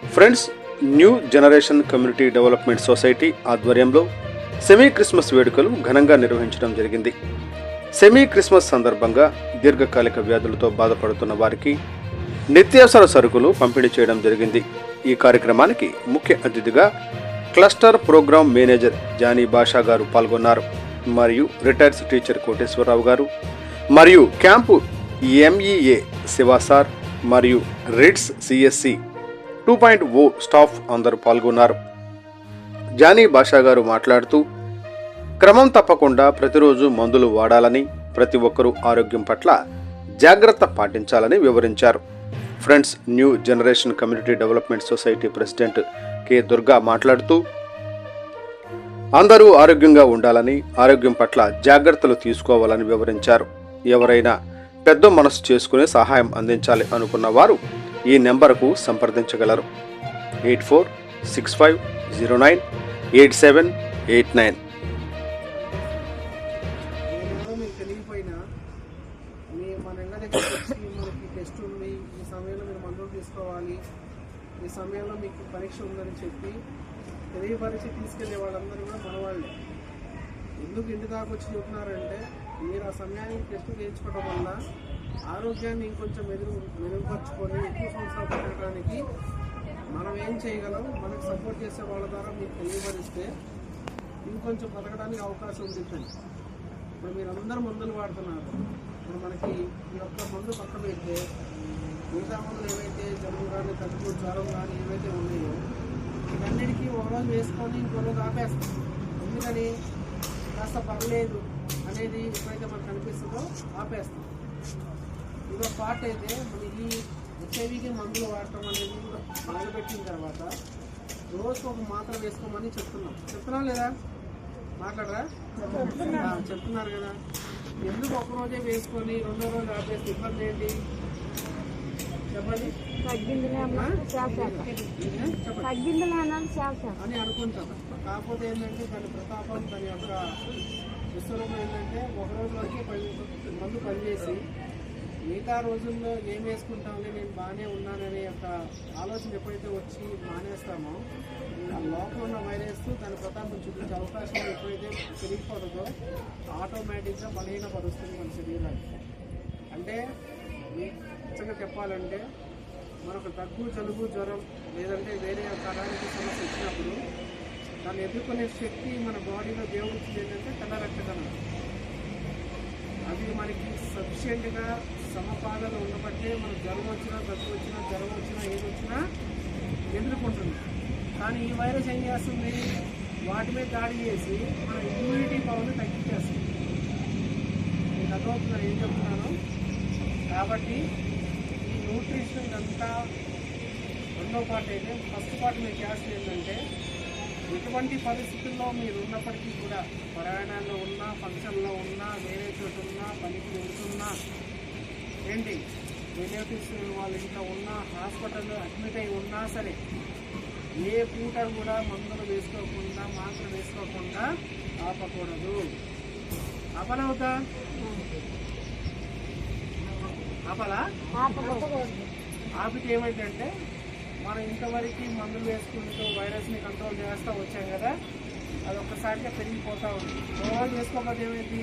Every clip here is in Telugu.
Friends, new generation community development society ఆధ్వర్యంలో సెమీ క్రిస్మస్ వేడుకలు ఘనంగా నిర్వహించడం జరిగింది. సెమీ క్రిస్మస్ సందర్భంగా దీర్ఘకాలిక వ్యాధులతో బాధపడుతున్న వారికి నిత్యావసర సరుకులు పంపిణీ చేయడం జరిగింది. ఈ కార్యక్రమానికి ముఖ్య అతిథిగా క్లస్టర్ ప్రోగ్రామ్ మేనేజర్ జానీ బాషా గారు పాల్గొన్నారు. మరియు రిటైర్డ్ టీచర్ కోటేశ్వరరావు గారు మరియు క్యాంపు ఎంఈఏ శివాసార్ మరియు రిట్స్ సిఎస్సి 2.0 స్టాఫ్ అందరూ పాల్గొన్నారు. జానీ బాషా గారు మాట్లాడుతూ క్రమం తప్పకుండా ప్రతిరోజు మందులు వాడాలని, ప్రతి ఒక్కరూ ఆరోగ్యం పట్ల జాగ్రత్త పాటించాలని వివరించారు. Friends, new generation community development society president K Durga మాట్లాడుతూ అందరూ ఆరోగ్యంగా ఉండాలని, ఆరోగ్యం పట్ల జాగ్రత్తలు తీసుకోవాలని వివరించారు. ఎవరైనా పెద్ద మనసు చేసుకునే సహాయం అందించాలి అనుకున్న వారు ఈ నెంబర్కు సంప్రదించగలరు. 8465098789. టెస్ట్ ఉంది, ఈ సమయంలో మీరు మందులు తీసుకోవాలి, ఈ సమయంలో మీకు పరీక్ష ఉందని చెప్పి తెలియపరిచి తీసుకెళ్లే వాళ్ళందరూ కూడా మనవాళ్ళే. ఎందుకు ఇంటి దాకా వచ్చి చెబుతున్నారంటే, మీరు ఆ సమయానికి టెస్ట్ చేయించుకోవడం వల్ల ఆరోగ్యాన్ని ఇంకొంచెం మెరుగుపరుచుకొని ఎక్కువ సంవత్సరాలు పెట్టడానికి మనం ఏం చేయగలం, మనకు సపోర్ట్ చేసే వాళ్ళ ద్వారా మీకు తెలియపరిస్తే ఇంకొంచెం బతకడానికి అవకాశం ఉంటుంది. ఇప్పుడు మీరు అందరూ మందులు వాడుతున్నారు. ఇప్పుడు మనకి ఈ యొక్క మందు పక్క పెడితే మిగతా మందులు ఏవైతే జలుబు కానీ, దగ్గు, జ్వరం కానీ ఏవైతే ఉన్నాయో ఇవన్నిటికీ ఒకరోజు వేసుకొని ఇంకో రోజు ఆపేస్తాం. ఎందుకని కాస్త పర్లేదు అనేది ఎప్పుడైతే మనకు కనిపిస్తుందో ఆపేస్తాం. ఇదో పార్ట్ అయితే మన ఈ హెచ్ఐవికి మందులు వాడటం అనేది మొదలుపెట్టిన తర్వాత రోజుకు ఒక మాత్ర వేసుకోమని చెప్తున్నాం లేదా? మాట్లాడరా? చెప్తున్నారు కదా. ఎందుకు ఒకరోజే వేసుకొని రెండో రోజు ఆపేస్తే ఇబ్బంది ఏంటి చెప్పండి? అని అనుకుంటాం. కాకపోతే ఏంటంటే దాని ప్రతాపం, దాని యొక్క విశ్వరూపం ఏంటంటే ఒక రోజు వరకే మందు పనిచేసి మిగతా రోజుల్లో ఏం వేసుకుంటామని నేను బాగానే ఉన్నాననే యొక్క ఆలోచన ఎప్పుడైతే వచ్చి మానేస్తామో ఆ లోపల ఉన్న వైరస్ దాని ప్రతాపం చూపించే అవకాశం ఎప్పుడైతే పెరిగిపోతుందో ఆటోమేటిక్గా బలహీనపరుస్తుంది మన శరీరాన్ని. అంటే నిజంగా చెప్పాలంటే మనకు దగ్గు, జలుబు, జ్వరం లేదంటే వేరే ఒక అనారోగ్య సమస్య వచ్చినప్పుడు దాన్ని ఎదుర్కొనే శక్తి మన బాడీలో దేవుడు ఏంటంటే తెల్ల రక్త కణాలు. అది మనకి సఫిషియెంట్గా సమపాలలో ఉండబట్టే మనకు జ్వరం వచ్చినా, దగ్గు వచ్చినా, జ్వరం వచ్చినా, ఏది వచ్చినా ఎదుర్కొంటుంది. కానీ ఈ వైరస్ ఏం చేస్తుంది? వాటి మీద దాడి చేసి మన ఇమ్యూనిటీ పవర్ని తగ్గించేస్తుంది. నేను అర్థమవుతున్నాను ఏం చెప్తున్నాను. కాబట్టి ఈ న్యూట్రిషన్ అంతా రెండో పార్ట్ అయితే, ఫస్ట్ పార్ట్ మీరు చేస్తుంది ఏంటంటే ఎటువంటి పరిస్థితుల్లో మీరు ఉన్నప్పటికీ కూడా, ప్రయాణాల్లో ఉన్నా, ఫంక్షన్లో ఉన్నా, వేరే చోట ఉన్నా, పనికి వెళ్తున్నా, ఏంటి రిలేటివ్స్ వాళ్ళ ఇంట్లో ఉన్నా, హాస్పిటల్లో అడ్మిట్ అయి ఉన్నా సరే ఏ పూట కూడా మందులు వేసుకోకుండా, మాత్రం వేసుకోకుండా ఆపకూడదు. ఆపనవుతా? ఆపలా? ఆపితే ఏమైందంటే మనం ఇంతవరకు మందులు వేసుకుంటూ వైరస్ని కంట్రోల్ చేస్తూ వచ్చాం కదా, అది ఒక్కసారిగా పెరిగిపోతూ ఉంది. రోజు వేసుకోకపోతే ఏమైంది?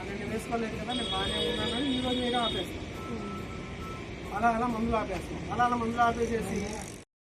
నేను వేసుకోలేదు కదా, నేను బాగానే ఉన్నానని ఈరోజు నేను ఆపేస్తాను. అలా మందులు ఆపేస్తాం. అలా మందులు ఆపేసేసి